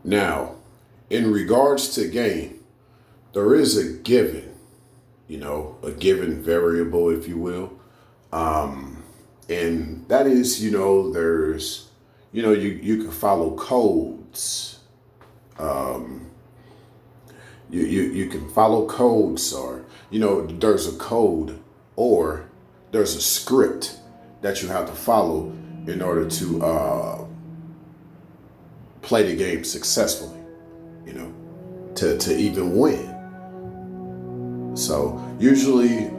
Now, in regards to game, there is a given, a given variable, if you will. And that is, there's, you can follow codes. You can follow codes, or, there's a code, or there's a script that you have to follow in order to play the game successfully, to even win. So usually,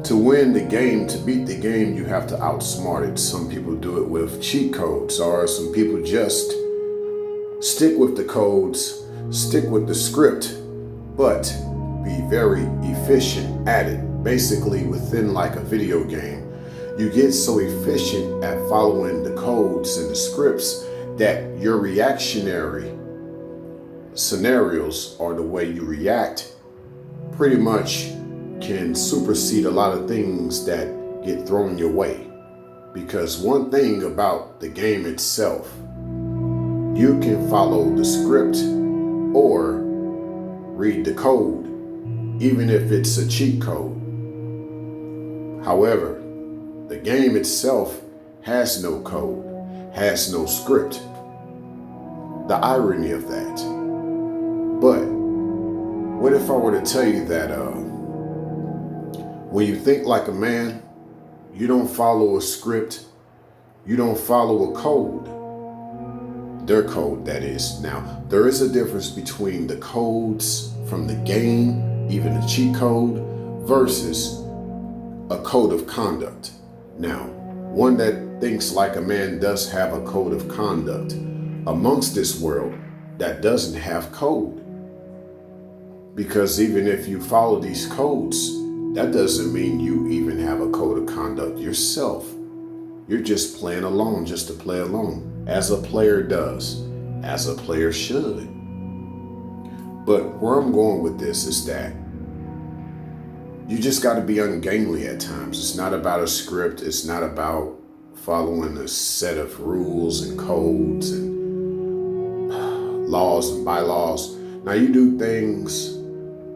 to win the game, to beat the game, you have to outsmart it. Some people do it with cheat codes, or some people just stick with the codes, stick with the script, but be very efficient at it. Basically, within like a video game, you get so efficient at following the codes and the scripts that your reactionary scenarios, or the way you react, pretty much can supersede a lot of things that get thrown your way. Because one thing about the game itself, you can follow the script or read the code, even if it's a cheat code. However, the game itself has no code, has no script. The irony of that. But what if I were to tell you that when you think like a man, you don't follow a script, you don't follow a code. Their code, that is. Now, there is a difference between the codes from the game, even a cheat code, versus a code of conduct. Now, one that thinks like a man does have a code of conduct amongst this world that doesn't have code. Because even if you follow these codes, that doesn't mean you even have a code of conduct yourself. You're just playing along just to play along, as a player does, as a player should. But where I'm going with this is that you just got to be ungainly at times. It's not about a script. It's not about following a set of rules and codes and laws and bylaws. Now, you do things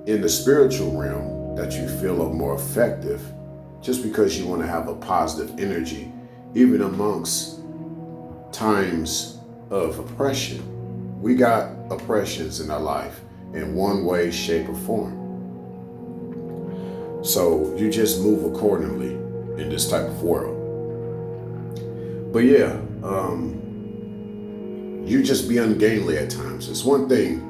in the spiritual realm that you feel are more effective just because you want to have a positive energy, even amongst times of oppression. We got oppressions in our life in one way, shape, or form. So you just move accordingly in this type of world. But yeah, you just be ungainly at times. It's one thing,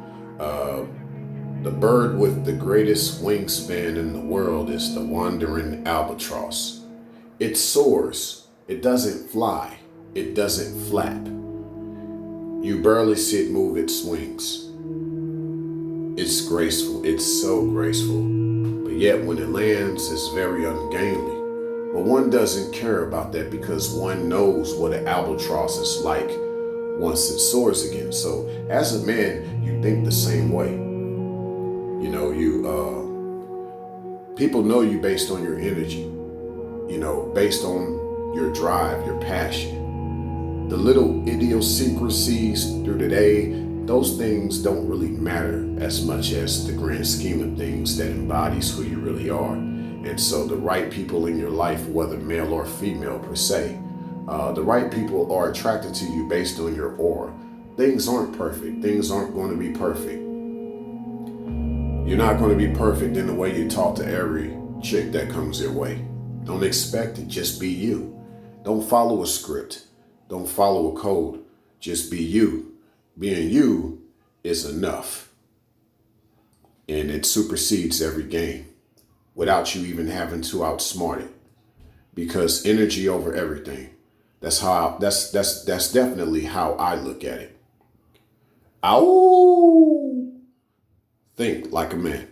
the bird with the greatest wingspan in the world is the wandering albatross. It soars. It doesn't fly. It doesn't flap. You barely see it move its wings. It's graceful. It's so graceful. But yet when it lands, it's very ungainly. But one doesn't care about that because one knows what an albatross is like once it soars again. So as a man, you think the same way. People know you based on your energy, based on your drive, your passion. The little idiosyncrasies through the day, those things don't really matter as much as the grand scheme of things that embodies who you really are. And so the right people in your life, whether male or female per se, the right people are attracted to you based on your aura. Things aren't perfect. Things aren't going to be perfect. You're not going to be perfect in the way you talk to every chick that comes your way. Don't expect it. Just be you. Don't follow a script. Don't follow a code. Just be you. Being you is enough. And it supersedes every game without you even having to outsmart it. Because energy over everything. That's definitely how I look at it. Ow! Think like a man.